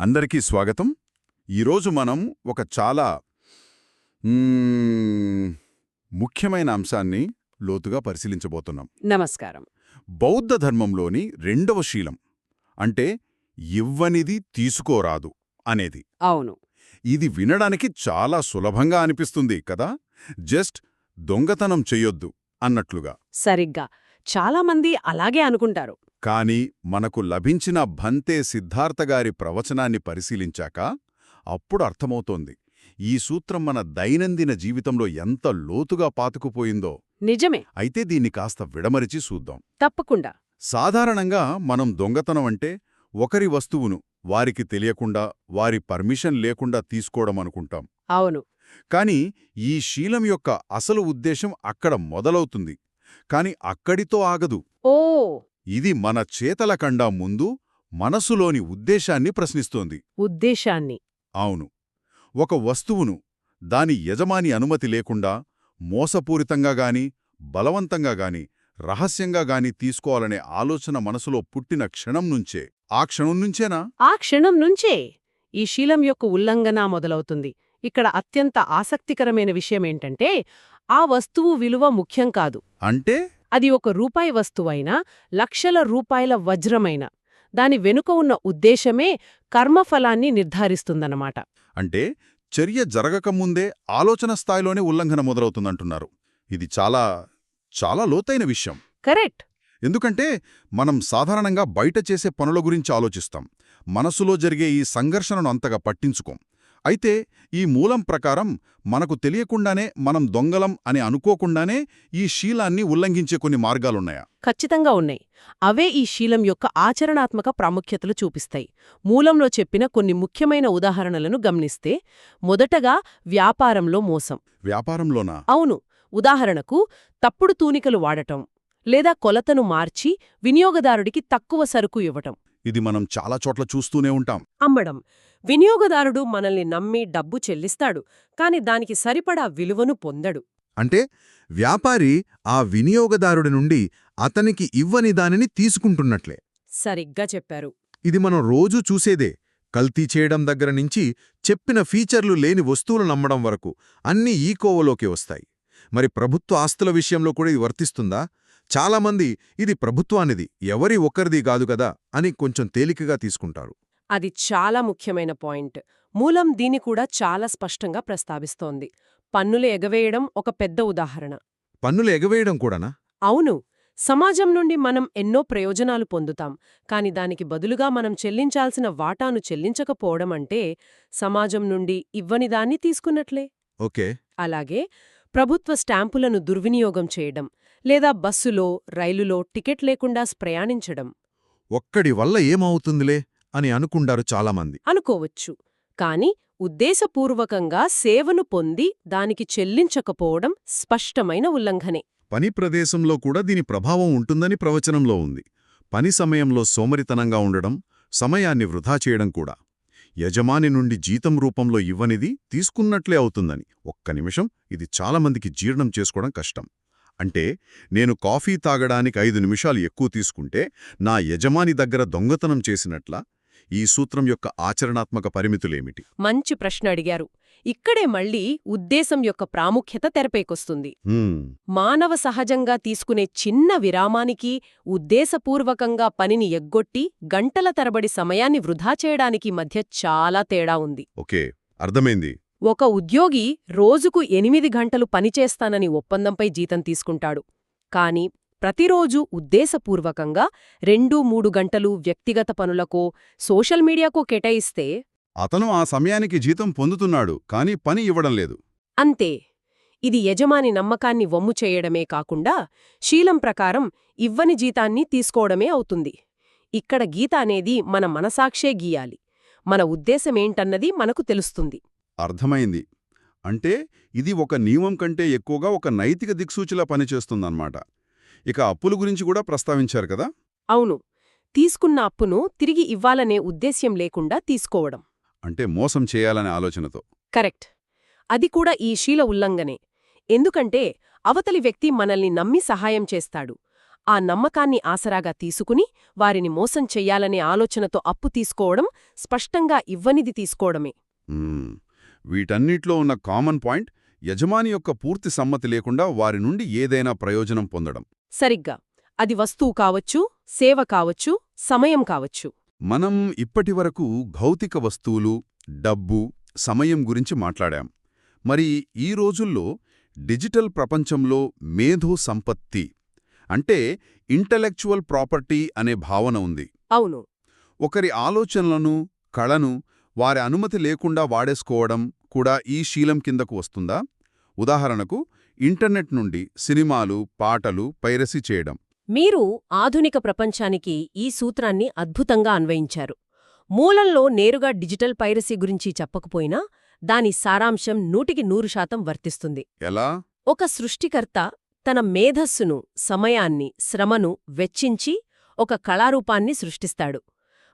అందరికీ స్వాగతం. ఈరోజు మనం ఒక చాలా ముఖ్యమైన అంశాన్ని లోతుగా పరిశీలించబోతున్నాం. నమస్కారం. బౌద్ధ ధర్మంలోని రెండవ శీలం అంటే ఇవ్వనిది తీసుకోరాదు అనేది. అవును. ఇది వినడానికి చాలా సులభంగా అనిపిస్తుంది కదా, జస్ట్ దొంగతనం చెయ్యొద్దు అన్నట్లుగా. సరిగ్గా చాలామంది అలాగే అనుకుంటారు. కాని మనకు లభించిన భంతే సిద్ధార్థగారి ప్రవచనాన్ని పరిశీలించాక అప్పుడు అర్థమవుతోంది ఈ సూత్రం మన దైనందిన జీవితంలో ఎంత లోతుగా పాతుకుపోయిందో. నిజమే. అయితే దీన్ని కాస్త విడమరిచి చూద్దాం. తప్పకుండా. సాధారణంగా మనం దొంగతనం అంటే ఒకరి వస్తువును వారికి తెలియకుండా, వారి పర్మిషన్ లేకుండా తీసుకోవడం అనుకుంటాం. అవును. కాని ఈ శీలం యొక్క అసలు ఉద్దేశం అక్కడ మొదలవుతుంది. కాని అక్కడితో ఆగదు. ఓ ఇది మన చేతల కండా ముందు మనసులోని ఉద్దేశాన్ని ప్రశ్నిస్తోంది. ఉద్దేశాన్ని. అవును. ఒక వస్తువును దాని యజమాని అనుమతి లేకుండా మోసపూరితంగా గాని, బలవంతంగా గాని, రహస్యంగా గాని తీసుకోవాలనే ఆలోచన మనసులో పుట్టిన క్షణం నుంచే. ఆ క్షణం నుంచేనా? ఆ క్షణం నుంచే ఈ శీలం యొక్క ఉల్లంఘన మొదలవుతుంది. ఇక్కడ అత్యంత ఆసక్తికరమైన విషయమేంటంటే ఆ వస్తువు విలువ ముఖ్యం కాదు. అంటే అది ₹1 వస్తువైనా, లక్షల రూపాయల వజ్రమైనా దాని వెనుక ఉన్న ఉద్దేశమే కర్మఫలాన్ని నిర్ధారిస్తుందన్నమాట. అంటే చర్య జరగకముందే ఆలోచన స్థాయిలోనే ఉల్లంఘన మొదలవుతుందంటున్నారు. ఇది చాలా చాలా లోతైన విషయం. కరెక్ట్. ఎందుకంటే మనం సాధారణంగా బయట చేసే పనుల గురించి ఆలోచిస్తాం. మనసులో జరిగే ఈ సంఘర్షణను అంతగా పట్టించుకోం. అయితే ఈ మూలం ప్రకారం మనకు తెలియకుండానే మనం దొంగలం అని అనుకోకుండానే ఈ శీలాన్ని ఉల్లంఘించే కొన్ని మార్గాలున్నాయా? ఖచ్చితంగా ఉన్నాయి. అవే ఈ శీలం యొక్క ఆచరణాత్మక ప్రాముఖ్యతలు చూపిస్తాయి. మూలంలో చెప్పిన కొన్ని ముఖ్యమైన ఉదాహరణలను గమనిస్తే, మొదటగా వ్యాపారంలో మోసం. వ్యాపారంలోనా? అవును. ఉదాహరణకు తప్పుడు తూనికలు వాడటం, లేదా కొలతను మార్చి వినియోగదారుడికి తక్కువ సరుకు ఇవ్వటం. ఇది మనం చాలా చోట్ల చూస్తూనే ఉంటాం. అమ్మడం. వినియోగదారుడు మనల్ని నమ్మి డబ్బు చెల్లిస్తాడు, కాని దానికి సరిపడా విలువను పొందడు. అంటే వ్యాపారి ఆ వినియోగదారుడి నుండి అతనికి ఇవ్వని దానిని తీసుకుంటున్నట్లే. సరిగ్గా చెప్పారు. ఇది మనం రోజూ చూసేదే. కల్తీ చేయడం దగ్గర నుంచి చెప్పిన ఫీచర్లు లేని వస్తువులు నమ్మడం వరకు అన్నీ ఈ కోవలోకి వస్తాయి. మరి ప్రభుత్వ ఆస్తుల విషయంలో కూడా ఇది వర్తిస్తుందా? చాలామంది ఇది ప్రభుత్వానిది, ఎవరి ఒక్కరిది కాదు కదా అని కొంచెం తేలికగా తీసుకుంటారు. అది చాలా ముఖ్యమైన పాయింట్. మూలం దీన్ని కూడా చాలా స్పష్టంగా ప్రస్తావిస్తోంది. పన్నులు ఎగవేయడం ఒక పెద్ద ఉదాహరణ. పన్నులు ఎగవేయడం కూడానా? అవును. సమాజం నుండి మనం ఎన్నో ప్రయోజనాలు పొందుతాం, కాని దానికి బదులుగా మనం చెల్లించాల్సిన వాటాను చెల్లించకపోవడం అంటే సమాజం నుండి ఇవ్వనిదాన్ని తీసుకున్నట్లే. ఓకే. అలాగే ప్రభుత్వ స్టాంపులను దుర్వినియోగం చేయడం, లేదా బస్సులో, రైలులో టికెట్ లేకుండా ప్రయాణించడం. ఒక్కడి వల్ల ఏమవుతుందిలే అని అనుకుంటారు చాలామంది. అనుకోవచ్చు. కాని ఉద్దేశపూర్వకంగా సేవను పొంది దానికి చెల్లించకపోవడం స్పష్టమైన ఉల్లంఘనే. పని ప్రదేశంలో కూడా దీని ప్రభావం ఉంటుందని ప్రవచనంలో ఉంది. పని సమయంలో సోమరితనంగా ఉండడం, సమయాన్ని వృధా చేయడం కూడా. యజమాని నుండి జీతం రూపంలో ఇవ్వనిది తీసుకున్నట్లే అవుతుందని. ఒక్క నిమిషం, ఇది చాలామందికి జీర్ణం చేసుకోవడం కష్టం. అంటే నేను కాఫీ తాగడానికి 5 నిమిషాలు ఎక్కువ తీసుకుంటే నా యజమాని దగ్గర దొంగతనం చేసినట్లా? ఈ సూత్రం యొక్క ఆచరణాత్మక పరిమితులేమిటి? మంచి ప్రశ్న అడిగారు. ఇక్కడే మళ్ళీ ఉద్దేశం యొక్క ప్రాముఖ్యత తెరపైకొస్తుంది. మానవ సహజంగా తీసుకునే చిన్న విరామానికి, ఉద్దేశపూర్వకంగా పనిని ఎగ్గొట్టి గంటల తరబడి సమయాన్ని వృధా చేయడానికి మధ్య చాలా తేడా ఉంది. ఓకే, అర్థమైంది. ఒక ఉద్యోగి రోజుకు 8 గంటలు పనిచేస్తానని ఒప్పందంపై జీతం తీసుకుంటాడు. కాని ప్రతిరోజూ ఉద్దేశపూర్వకంగా 2-3 గంటలు వ్యక్తిగత పనులకో, సోషల్ మీడియాకో కేటాయిస్తే అతను ఆ సమయానికి జీతం పొందుతున్నాడు, కానీ పని ఇవ్వడం లేదు. అంతే. ఇది యజమాని నమ్మకాన్ని వమ్ము చేయడమే కాకుండా శీలం ప్రకారం ఇవ్వని జీతాన్ని తీసుకోవడమే అవుతుంది. ఇక్కడ గీత అనేది మన మనసాక్షే గీయాలి. మన ఉద్దేశమేంటన్నది మనకు తెలుస్తుంది. అర్థమైంది. అంటే ఇది ఒక నియమం కంటే ఎక్కువగా ఒక నైతిక దిక్సూచిలా పనిచేస్తుందన్నమాట. ఇక అప్పుల గురించి కూడా ప్రస్తావించారు కదా? అవును. తీసుకున్న అప్పును తిరిగి ఇవ్వాలనే ఉద్దేశ్యం లేకుండా తీసుకోవడం. అంటే మోసం చేయాలనే ఆలోచనతో. కరెక్ట్. అది కూడా ఈ శీల ఉల్లంఘనే. ఎందుకంటే అవతలి వ్యక్తి మనల్ని నమ్మి సహాయం చేస్తాడు. ఆ నమ్మకాన్ని ఆసరాగా తీసుకుని వారిని మోసం చెయ్యాలనే ఆలోచనతో అప్పు తీసుకోవడం స్పష్టంగా ఇవ్వనిది తీసుకోవడమే. వీటన్నిట్లో ఉన్న కామన్ పాయింట్ యజమాని యొక్క పూర్తి సమ్మతి లేకుండా వారి నుండి ఏదైనా ప్రయోజనం పొందడం. సరిగ్గా. అది వస్తువు కావచ్చు, సేవ కావచ్చు, సమయం కావచ్చు. మనం ఇప్పటివరకు భౌతిక వస్తువులు, డబ్బు, సమయం గురించి మాట్లాడాం. మరి ఈ రోజుల్లో డిజిటల్ ప్రపంచంలో మేధో సంపత్తి అంటే ఇంటలెక్చువల్ ప్రాపర్టీ అనే భావన ఉంది. అవును. ఒకరి ఆలోచనలను, కళను వారి అనుమతి లేకుండా వాడేసుకోవడం కూడా ఈ శీలం కిందకు వస్తుందా? ఉదాహరణకు ఇంటర్నెట్ నుండి సినిమాలు, పాటలు పైరసీ చేయడం. మీరు ఆధునిక ప్రపంచానికి ఈ సూత్రాన్ని అద్భుతంగా అన్వయించారు. మూలంలో నేరుగా డిజిటల్ పైరసీ గురించి చెప్పకపోయినా దాని సారాంశం 100% వర్తిస్తుంది. ఎలా? ఒక సృష్టికర్త తన మేధస్సును, సమయాన్ని, శ్రమను వెచ్చించి ఒక కళారూపాన్ని సృష్టిస్తాడు.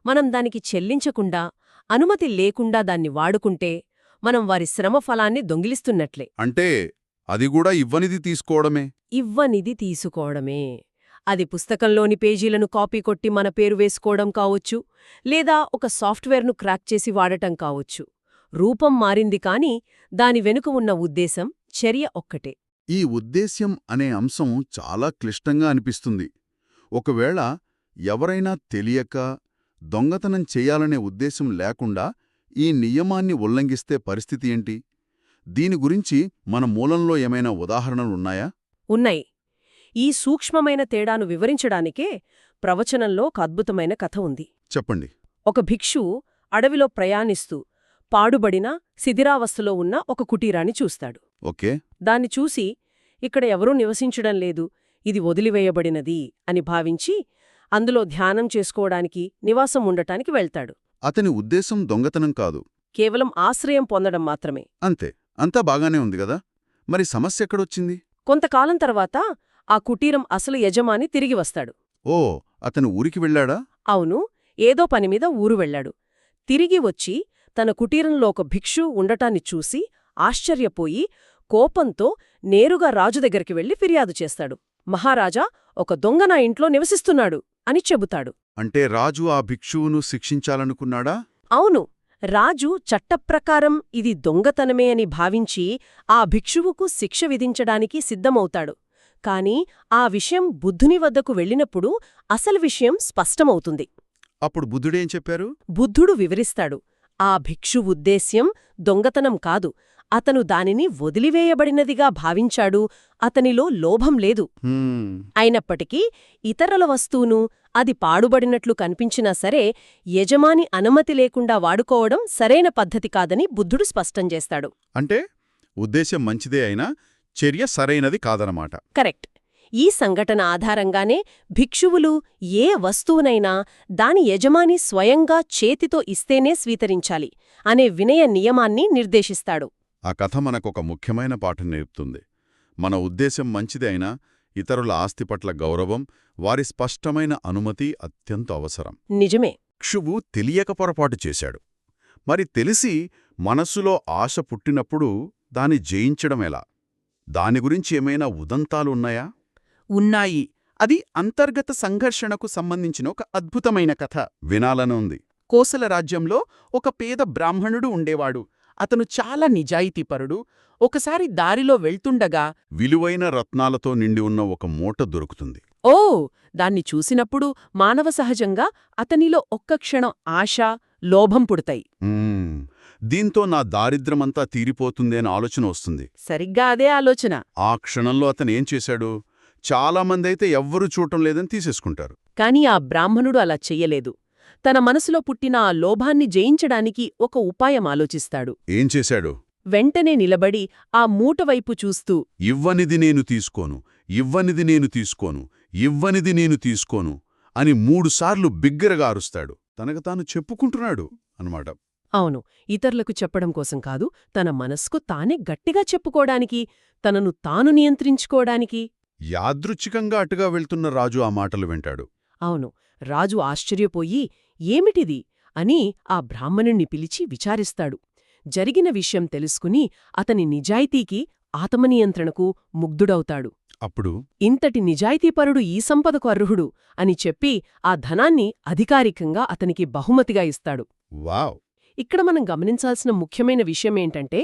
మనం దానికి చెల్లించకుండా, అనుమతి లేకుండా దాన్ని వాడుకుంటే మనం వారి శ్రమ ఫలాన్ని దొంగిలిస్తున్నట్లే. అంటే అది కూడా ఇవ్వనిది తీసుకోవడమే. ఇవ్వనిది తీసుకోవడమే. అది పుస్తకంలోని పేజీలను కాపీ కొట్టి మన పేరు వేసుకోవడం కావచ్చు, లేదా ఒక సాఫ్ట్వేర్ను క్రాక్ చేసి వాడటం కావచ్చు. రూపం మారింది కాని దాని వెనుక ఉన్న ఉద్దేశం, చర్య ఒక్కటే. ఈ ఉద్దేశ్యం అనే అంశం చాలా క్లిష్టంగా అనిపిస్తుంది. ఒకవేళ ఎవరైనా తెలియక దొంగతనం చెయ్యాలనే ఉద్దేశం లేకుండా ఈ నియమాన్ని ఉల్లంఘిస్తే పరిస్థితి ఏంటి? దీని గురించి మన మూలంలో ఏమైనా ఉదాహరణలున్నాయా? ఉన్నాయి. ఈ సూక్ష్మమైన తేడాను వివరించడానికే ప్రవచనంలో ఒక అద్భుతమైన కథ ఉంది. చెప్పండి. ఒక భిక్షువు అడవిలో ప్రయాణిస్తూ పాడుబడిన, శిథిరావస్థలో ఉన్న ఒక కుటీరాన్ని చూస్తాడు. ఓకే. దాన్ని చూసి ఇక్కడ ఎవరూ నివసించడం లేదు, ఇది వదిలివేయబడినది అని భావించి అందులో ధ్యానం చేసుకోవడానికి, నివాసం ఉండటానికి వెళ్తాడు. అతని ఉద్దేశం దొంగతనం కాదు, కేవలం ఆశ్రయం పొందడం మాత్రమే. అంతే. అంతా బాగానే ఉంది గదా. మరి సమస్య ఎక్కడొచ్చింది? కొంతకాలం తర్వాత ఆ కుటీరం అసలు యజమాని తిరిగి వస్తాడు. ఓ, అతను ఊరికి వెళ్ళాడా? అవును, ఏదో పనిమీద ఊరు వెళ్లాడు. తిరిగి వచ్చి తన కుటీరంలో ఒక భిక్షు ఉండటాన్ని చూసి ఆశ్చర్యపోయి కోపంతో నేరుగా రాజు దగ్గరికి వెళ్లి ఫిర్యాదు చేస్తాడు. మహారాజా, ఒక దొంగ నా ఇంట్లో నివసిస్తున్నాడు అని చెబుతాడు. అంటే రాజు ఆ భిక్షువును శిక్షించాలనుకున్నాడా? అవును. రాజు చట్టప్రకారం ఇది దొంగతనమే అని భావించి ఆ భిక్షువుకు శిక్ష విధించడానికి సిద్ధమవుతాడు. కాని ఆ విషయం బుద్ధుని వద్దకు వెళ్ళినప్పుడు అసలు విషయం స్పష్టమవుతుంది. అప్పుడు బుద్ధుడేం చెప్పారు? బుద్ధుడు వివరిస్తాడు. ఆ భిక్షు ఉద్దేశ్యం దొంగతనం కాదు, అతను దానిని వదిలివేయబడినదిగా భావించాడు. అతనిలో లోభం లేదు. అయినప్పటికీ ఇతరుల వస్తువును అది పాడుబడినట్లు కనిపించినా సరే యజమాని అనుమతి లేకుండా వాడుకోవడం సరైన పద్ధతి కాదని బుద్ధుడు స్పష్టం చేస్తాడు. అంటే ఉద్దేశం మంచిదే అయినా చర్య సరైనది కాదనమాట. కరెక్ట్. ఈ సంఘటన ఆధారంగానే భిక్షువులు ఏ వస్తువునైనా దాని యజమాని స్వయంగా చేతితో ఇస్తేనే స్వీకరించాలి అనే వినయ నియమాన్ని నిర్దేశిస్తాడు. ఆ కథ మనకొక ముఖ్యమైన పాఠం నేర్పుతుంది. మన ఉద్దేశం మంచిదే అయినా ఇతరుల ఆస్తి పట్ల గౌరవం, వారి స్పష్టమైన అనుమతి అత్యంత అవసరం. నిజమే. భిక్షువు తెలియక పొరపాటు చేశాడు. మరి తెలిసి మనస్సులో ఆశ పుట్టినప్పుడు దాన్ని జయించడమెలా? దాని గురించి ఏమైనా ఉదంతాలున్నాయా? ఉన్నాయి. అది అంతర్గత సంఘర్షణకు సంబంధించిన ఒక అద్భుతమైన కథ. వినాలనుంది. కోసల రాజ్యంలో ఒక పేద బ్రాహ్మణుడు ఉండేవాడు. అతను చాలా నిజాయితీపరుడు. ఒకసారి దారిలో వెళ్తుండగా విలువైన రత్నాలతో నిండి ఉన్న ఒక మూట దొరుకుతుంది. ఓ, దాన్ని చూసినప్పుడు మానవ సహజంగా అతనిలో ఒక్క క్షణం ఆశ, లోభం పుడతాయి. దీంతో నా దారిద్ర్యమంతా తీరిపోతుందేన ఆలోచన వస్తుంది. సరిగ్గా అదే ఆలోచన. ఆ క్షణంలో అతనేం చేశాడు? చాలామందైతే ఎవ్వరూ చూడటం లేదని తీసేసుకుంటారు. కాని ఆ బ్రాహ్మణుడు అలా చెయ్యలేదు. తన మనసులో పుట్టిన ఆ లోభాన్ని జయించడానికి ఒక ఉపాయం ఆలోచిస్తాడు. ఏం చేశాడు? వెంటనే నిలబడి ఆ మూటవైపు చూస్తూ, ఇవ్వనిది నేను తీసుకోను, ఇవ్వనిది నేను తీసుకోను, ఇవ్వనిది నేను తీసుకోను అని 3 సార్లు బిగ్గరగా అరుస్తాడు. తనకు తాను చెప్పుకుంటున్నాడు అన్నమాట. అవును, ఇతరులకు చెప్పడం కోసం కాదు, తన మనస్కు తానే గట్టిగా చెప్పుకోడానికి, తనను తాను నియంత్రించుకోవడానికి. యాదృచ్ఛికంగా అటుగా వెళ్తున్న రాజు ఆ మాటలు వింటాడు. అవును, రాజు ఆశ్చర్యపోయి ఏమిటిది అని ఆ బ్రాహ్మణుణ్ణి పిలిచి విచారిస్తాడు. జరిగిన విషయం తెలుసుకుని అతని నిజాయితీకి, ఆత్మనియంత్రణకు ముగ్ధుడవుతాడు. అప్పుడు ఇంతటి నిజాయితీపరుడు ఈ సంపదకు అర్హుడు అని చెప్పి ఆ ధనాన్ని అధికారికంగా అతనికి బహుమతిగా ఇస్తాడు. వావ్! ఇక్కడ మనం గమనించాల్సిన ముఖ్యమైన విషయమేంటంటే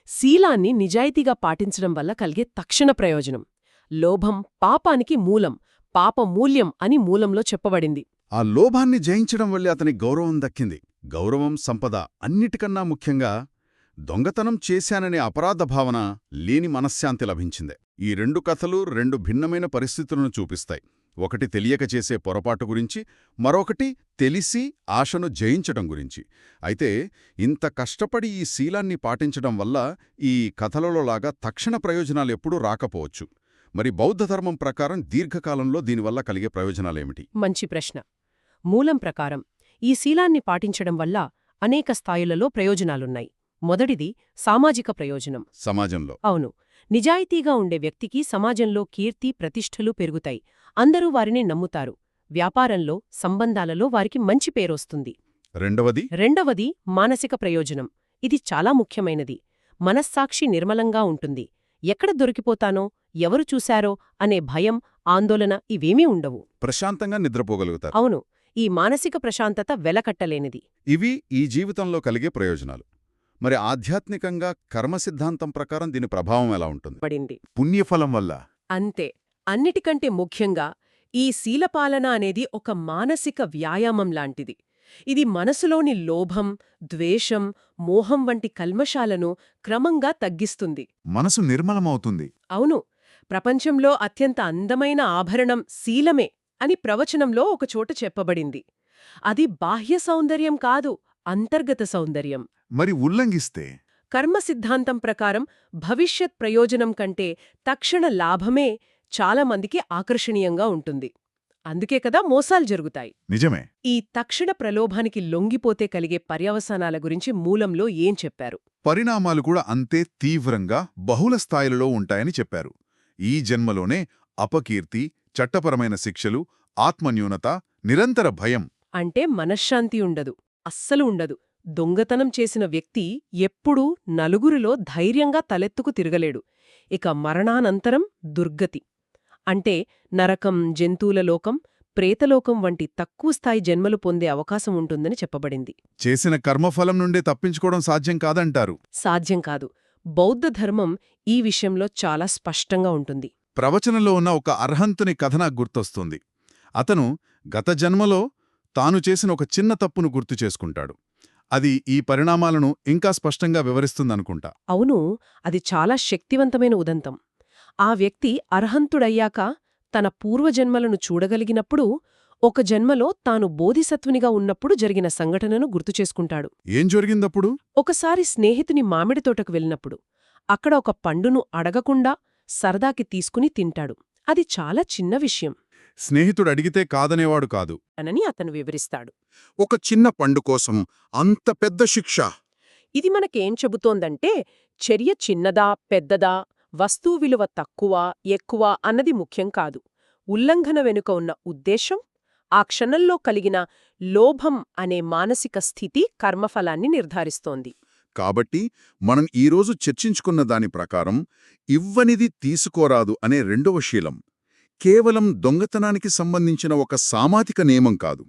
శీలాన్ని నిజాయితీగా పాటించడం వల్ల కలిగే తక్షణ ప్రయోజనం. లోభం పాపానికి మూలం, పాపమూల్యం అని మూలంలో చెప్పబడింది. ఆ లోభాన్ని జయించడం వల్లే అతనికి గౌరవం దక్కింది. గౌరవం, సంపద అన్నిటికన్నా ముఖ్యంగా దొంగతనం చేశాననే అపరాధ భావన లేని మనశ్శాంతి లభించిందే. ఈ రెండు కథలు రెండు భిన్నమైన పరిస్థితులను చూపిస్తాయి. ఒకటి తెలియక చేసే పొరపాటు గురించి, మరొకటి తెలిసి ఆశను జయించటం గురించి. అయితే ఇంత కష్టపడి ఈ శీలాన్ని పాటించడం వల్ల ఈ కథలలోలాగా తక్షణ ప్రయోజనాలెప్పుడూ రాకపోవచ్చు. మరి బౌద్ధధర్మం ప్రకారం దీర్ఘకాలంలో దీనివల్ల కలిగే ప్రయోజనాలేమిటి? మంచి ప్రశ్న. మూలం ప్రకారం ఈ శీలాన్ని పాటించడం వల్ల అనేక స్థాయిలలో ప్రయోజనాలున్నాయి. మొదటిది సామాజిక ప్రయోజనం. సమాజంలో అవును, నిజాయితీగా ఉండే వ్యక్తికి సమాజంలో కీర్తి, ప్రతిష్టలు పెరుగుతాయి. అందరూ వారిని నమ్ముతారు. వ్యాపారంలో, సంబంధాలలో వారికి మంచి పేరొస్తుంది. రెండవది మానసిక ప్రయోజనం. ఇది చాలా ముఖ్యమైనది. మనస్సాక్షి నిర్మలంగా ఉంటుంది. ఎక్కడ దొరికిపోతానో, ఎవరు చూశారో అనే భయం, ఆందోళన ఇవేమీ ఉండవు. ప్రశాంతంగా నిద్రపోగలుగుతారు. అవును, ఈ మానసిక ప్రశాంతత వెలకట్టలేనిది. ఇవి ఈ జీవితంలో కలిగే ప్రయోజనాలు. మరి ఆధ్యాత్మికంగా కర్మ సిద్ధాంతం ప్రకారం దీని ప్రభావం ఎలా ఉంటుంది? పడింది పుణ్యఫలం వల్ల. అంతే. అన్నిటికంటే ముఖ్యంగా ఈ శీలపాలన అనేది ఒక మానసిక వ్యాయామం లాంటిది. ఇది మనసులోని లోభం, ద్వేషం, మోహం వంటి కల్మషాలను క్రమంగా తగ్గిస్తుంది. మనసు నిర్మలమవుతుంది. అవును, ప్రపంచంలో అత్యంత అందమైన ఆభరణం శీలమే అని ప్రవచనంలో ఒకచోట చెప్పబడింది. అది బాహ్య సౌందర్యం కాదు, అంతర్గత సౌందర్యం. మరి ఉల్లంఘిస్తే? కర్మ సిద్ధాంతం ప్రకారం భవిష్యత్ ప్రయోజనం కంటే తక్షణ లాభమే చాలామందికి ఆకర్షణీయంగా ఉంటుంది. అందుకే కదా మోసాలు జరుగుతాయి. నిజమే. ఈ తక్షణ ప్రలోభానికి లొంగిపోతే కలిగే పర్యవసానాల గురించి మూలంలో ఏం చెప్పారు? పరిణామాలు కూడా అంతే తీవ్రంగా బహుళ స్థాయిలలో ఉంటాయని చెప్పారు. ఈ జన్మలోనే అపకీర్తి, చట్టపరమైన శిక్షలు, ఆత్మన్యూనత, నిరంతర భయం. అంటే మనశ్శాంతి ఉండదు, అస్సలు ఉండదు. దొంగతనం చేసిన వ్యక్తి ఎప్పుడూ నలుగురిలో ధైర్యంగా తలెత్తుకు తిరగలేడు. ఇక మరణానంతరం దుర్గతి. అంటే నరకం, జంతువుల లోకం, ప్రేతలోకం వంటి తక్కువ స్థాయి జన్మలు పొందే అవకాశం ఉంటుందని చెప్పబడింది. చేసిన కర్మఫలం నుండి తప్పించుకోవడం సాధ్యం కాదంటారు. సాధ్యం కాదు. బౌద్ధ ధర్మం ఈ విషయంలో చాలా స్పష్టంగా ఉంటుంది. ప్రవచనంలో ఉన్న ఒక అర్హంతుని కథ నాకు గుర్తొస్తుంది. అతను గత జన్మలో తాను చేసిన ఒక చిన్న తప్పును గుర్తు చేసుకుంటాడు. అది ఈ పరిణామాలను ఇంకా స్పష్టంగా వివరిస్తుందనుకుంటా. అవును, అది చాలా శక్తివంతమైన ఉదంతం. ఆ వ్యక్తి అర్హంతుడయ్యాక తన పూర్వజన్మలను చూడగలిగినప్పుడు ఒక జన్మలో తాను బోధిసత్వునిగా ఉన్నప్పుడు జరిగిన సంఘటనను గుర్తుచేసుకుంటాడు. ఏం జరిగిందప్పుడు? ఒకసారి స్నేహితుని మామిడి తోటకు వెళ్ళినప్పుడు అక్కడ ఒక పండును అడగకుండా సరదాకి తీసుకుని తింటాడు. అది చాలా చిన్న విషయం స్నేహితుడు అడిగితే కాదనేవాడు కాదు అని అతను వివరిస్తాడు. ఒక చిన్న పండు కోసం అంత పెద్ద శిక్ష. ఇది మనకేం చెబుతోందంటే చర్య చిన్నదా, పెద్దదా, వస్తువు విలువ తక్కువ, ఎక్కువ అన్నది ముఖ్యం కాదు. ఉల్లంఘన వెనుక ఉన్న ఉద్దేశం, ఆ క్షణంలో కలిగిన లోభం అనే మానసిక స్థితి కర్మఫలాన్ని నిర్ధారిస్తోంది. కాబట్టి మనం ఈరోజు చర్చించుకున్న దాని ప్రకారం ఇవ్వనిది తీసుకోరాదు అనే రెండవ శీలం కేవలం దొంగతనానికి సంబంధించిన ఒక సామాజిక నియమం కాదు.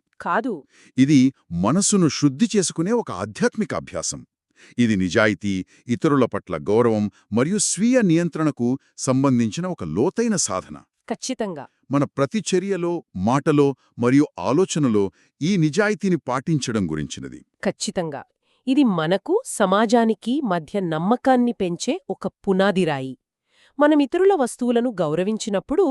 ఇది మనసును శుద్ధి చేసుకునే ఒక ఆధ్యాత్మిక అభ్యాసం. ఇది నిజాయితీ, ఇతరుల పట్ల గౌరవం మరియు స్వీయ నియంత్రణకు సంబంధించిన ఒక లోతైన సాధన. ఖచ్చితంగా. మన ప్రతి చర్యలో, మాటలో మరియు ఆలోచనలో ఈ నిజాయితీని పాటించడం గురించినది. ఖచ్చితంగా. ఇది మనకు, సమాజానికి మధ్య నమ్మకాన్ని పెంచే ఒక పునాదిరాయి. మనమితరుల వస్తువులను గౌరవించినప్పుడు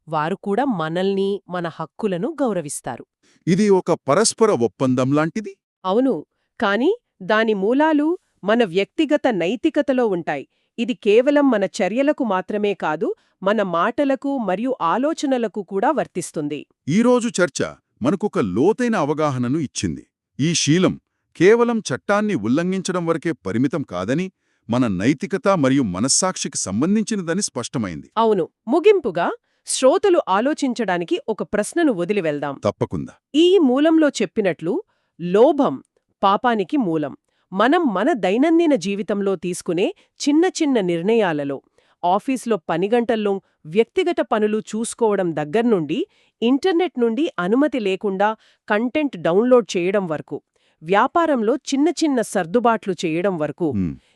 వారు కూడా మనల్ని, మన హక్కులను గౌరవిస్తారు. ఇది ఒక పరస్పర ఒప్పందం లాంటిది. అవును, కాని దాని మూలాలు మన వ్యక్తిగత నైతికతలో ఉంటాయి. ఇది కేవలం మన చర్యలకు మాత్రమే కాదు, మన మాటలకు మరియు ఆలోచనలకు కూడా వర్తిస్తుంది. ఈరోజు చర్చ మనకొక లోతైన అవగాహనను ఇచ్చింది. ఈ శీలం కేవలం చట్టాన్ని ఉల్లంఘించడం వరకే పరిమితం కాదని, మన నైతికత మరియు మనస్సాక్షికి సంబంధించినదని స్పష్టమైంది. అవును. ముగింపుగా శ్రోతలు ఆలోచించడానికి ఒక ప్రశ్నను వదిలివెళ్దాం. తప్పకుండా. ఈ మూలంలో చెప్పినట్లు లోభం పాపానికి మూలం. మనం మన దైనందిన జీవితంలో తీసుకునే చిన్న చిన్న నిర్ణయాలలో ఆఫీస్లో పనిగంటల్లో వ్యక్తిగత పనులు చూసుకోవడం దగ్గర్నుండి ఇంటర్నెట్ నుండి అనుమతి లేకుండా కంటెంట్ డౌన్లోడ్ చేయడం వరకు, వ్యాపారంలో చిన్న చిన్న సర్దుబాట్లు చేయడం వరకు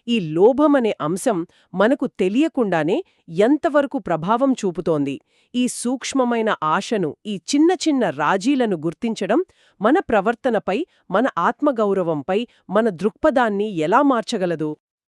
ఈ లోభమనే అంశం మనకు తెలియకుండానే ఎంతవరకు ప్రభావం చూపుతోంది. ఈ సూక్ష్మమైన ఆశను, ఈ చిన్న చిన్న రాజీలను గుర్తించడం మన ప్రవర్తనపై, మన ఆత్మగౌరవంపై, మన దృక్పథాన్ని ఎలా మార్చగలదు?